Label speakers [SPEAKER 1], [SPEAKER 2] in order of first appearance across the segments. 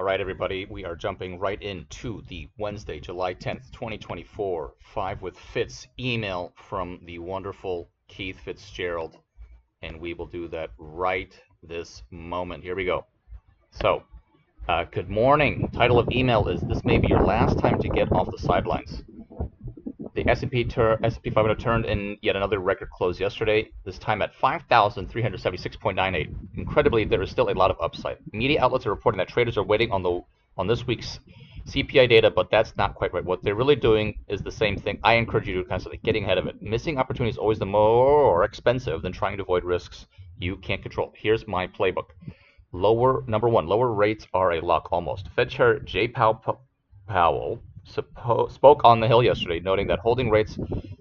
[SPEAKER 1] All right, everybody, we are jumping right into the Wednesday, July 10th, 2024, 5 with Fitz email from the wonderful Keith Fitzgerald, and we will do that right this moment. Here we go. So, good morning. Title of email is, "This may be your last time to get off the sidelines." The S&P 500 turned in yet another record close yesterday, this time at 5,376.98. Incredibly, there is still a lot of upside. Media outlets are reporting that traders are waiting on this week's CPI data, but that's not quite right. What they're really doing is the same thing. I encourage you to constantly getting ahead of it. Missing opportunity is always the more expensive than trying to avoid risks you can't control. Here's my playbook. Number one, lower rates are a lock almost. Fed Chair JPow Powell spoke on the Hill yesterday, noting that holding rates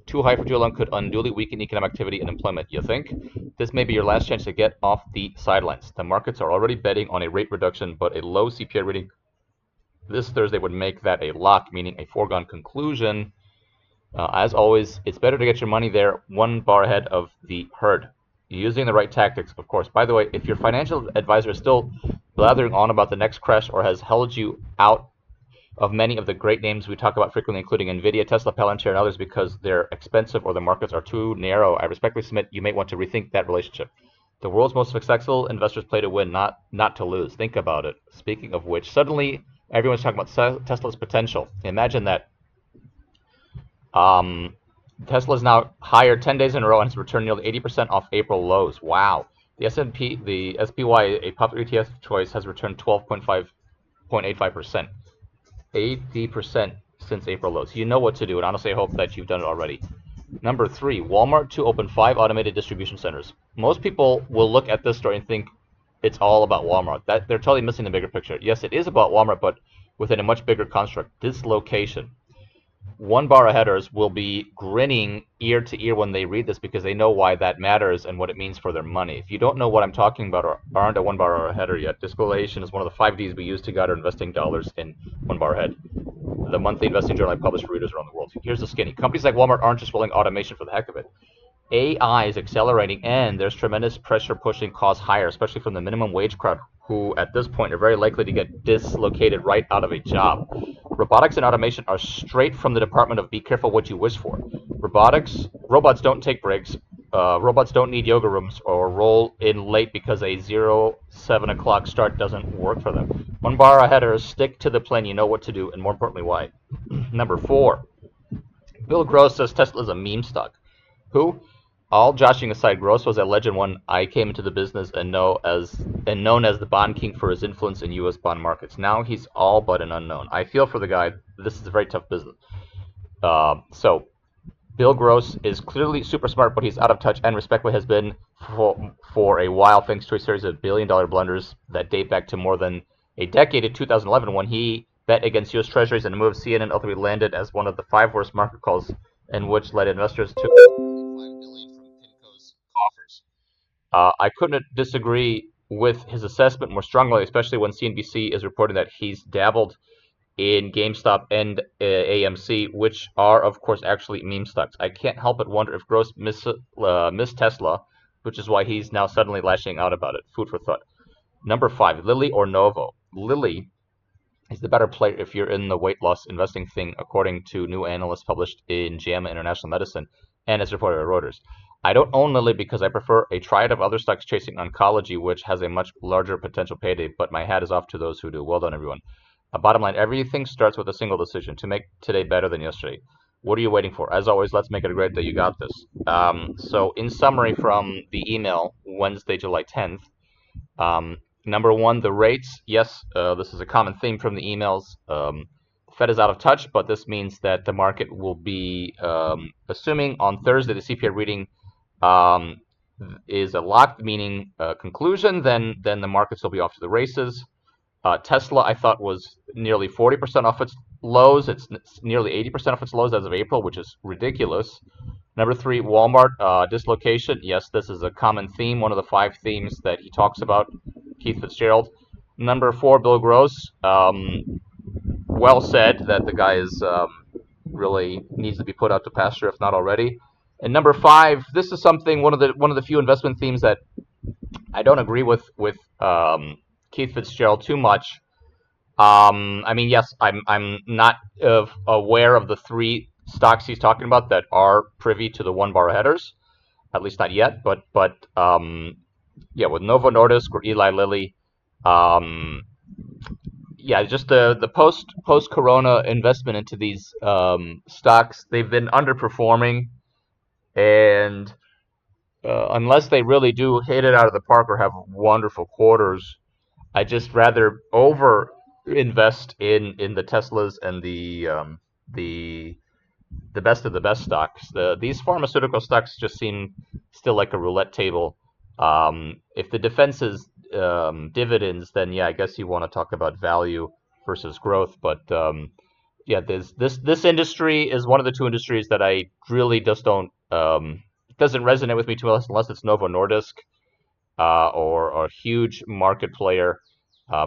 [SPEAKER 1] too high for too long could unduly weaken economic activity and employment. You think? This may be your last chance to get off the sidelines. The markets are already betting on a rate reduction, but a low CPI reading this Thursday would make that a lock, meaning a foregone conclusion. As always, it's better to get your money there one bar ahead of the herd, using the right tactics, of course. By the way, if your financial advisor is still blathering on about the next crash or has held you out of many of the great names we talk about frequently, including Nvidia, Tesla, Palantir, and others, because they're expensive or the markets are too narrow, I respectfully submit you may want to rethink that relationship. The world's most successful investors play to win, not to lose. Think about it. Speaking of which, suddenly everyone's talking about Tesla's potential. Imagine that. Tesla's now higher 10 days in a row and has returned nearly 80% off April lows. Wow. The SPY, a popular ETF choice, has returned 12.85%. 80% since April lows. You know what to do, and honestly, I hope that you've done it already. Number three, Walmart to open 5 automated distribution centers. Most people will look at this story and think it's all about Walmart. That they're totally missing the bigger picture. Yes, it is about Walmart, but within a much bigger construct. Dislocation. One bar aheaders will be grinning ear to ear when they read this because they know why that matters and what it means for their money. If you don't know what I'm talking about or aren't a one bar aheader yet, dislocation is one of the 5 Ds we use to guide our investing dollars in one bar ahead. The monthly investing journal I publish for readers around the world. Here's the skinny. Companies like Walmart aren't just rolling automation for the heck of it. AI is accelerating, and there's tremendous pressure pushing costs higher, especially from the minimum wage crowd, who at this point are very likely to get dislocated right out of a job. Robotics and automation are straight from the Department of Be Careful What You Wish For. Robots don't take breaks. Robots don't need yoga rooms or roll in late because a 7 o'clock start doesn't work for them. One bar aheaders, stick to the plan. You know what to do, and more importantly, why. Number 4, Bill Gross says Tesla is a meme stock. Who? All joshing aside, Gross was a legend when I came into the business and known as the bond king for his influence in U.S. bond markets. Now he's all but an unknown. I feel for the guy. This is a very tough business. So Bill Gross is clearly super smart, but he's out of touch and respectfully has been for a while, thanks to a series of billion-dollar blunders that date back to more than a decade in 2011 when he bet against U.S. Treasuries and a move CNN ultimately landed as one of the 5 worst market calls, and which led investors to $5 billion from PIMCO's coffers. I couldn't disagree with his assessment more strongly, especially when CNBC is reporting that he's dabbled in GameStop and AMC, which are, of course, actually meme stocks. I can't help but wonder if Gross missed Tesla, which is why he's now suddenly lashing out about it. Food for thought. Number 5, Lilly or Novo. Lilly is the better player if you're in the weight loss investing thing, according to new analysts published in JAMA International Medicine and as reported by Reuters. I don't own Lilly because I prefer a triad of other stocks chasing oncology, which has a much larger potential payday, but my hat is off to those who do. Well done, everyone. Bottom line, everything starts with a single decision: to make today better than yesterday. What are you waiting for? As always, let's make it a great day. You got this. So in summary from the email, Wednesday, July 10th, number 1, the rates. Yes, this is a common theme from the emails. The Fed is out of touch, but this means that the market will be assuming on Thursday the CPI reading is a lock, meaning conclusion, then the markets will be off to the races. Tesla, I thought, was nearly 40% off its lows. It's nearly 80% off its lows as of April, which is ridiculous. Number 3, Walmart, dislocation. Yes, this is a common theme, one of the 5 themes that he talks about, Keith Fitzgerald. Number 4, Bill Gross. Well said that the guy is really needs to be put out to pasture, if not already. And number 5, this is something, one of the few investment themes that I don't agree with Keith Fitzgerald too much. I mean, yes, I'm not aware of the three stocks he's talking about that are privy to the one bar headers, at least not yet. But yeah, with Novo Nordisk or Eli Lilly, um, yeah, just the post Corona investment into these stocks, they've been underperforming, and unless they really do hit it out of the park or have wonderful quarters, I just rather over invest in the Teslas and the the best of the best stocks. These pharmaceutical stocks just seem still like a roulette table. If the defense is dividends, then yeah, I guess you want to talk about value versus growth. But yeah, this industry is one of the two industries that I really just don't doesn't resonate with me too much unless it's Novo Nordisk or a huge market player.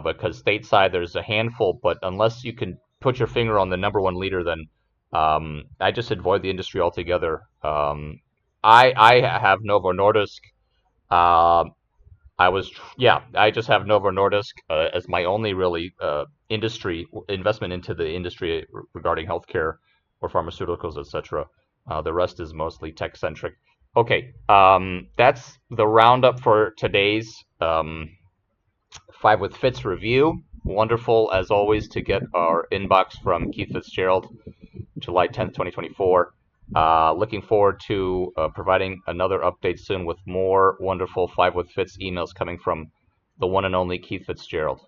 [SPEAKER 1] Because stateside there's a handful, but unless you can put your finger on the number one leader, then I just avoid the industry altogether. I have Novo Nordisk. Uh, I just have Novo Nordisk as my only really industry investment into the industry regarding healthcare or pharmaceuticals, etc. The rest is mostly tech centric. Okay, that's the roundup for today's Five with Fitz review. Wonderful as always to get our inbox from Keith Fitzgerald, July 10th, 2024. Looking forward to providing another update soon with more wonderful Five with Fitz emails coming from the one and only Keith Fitzgerald.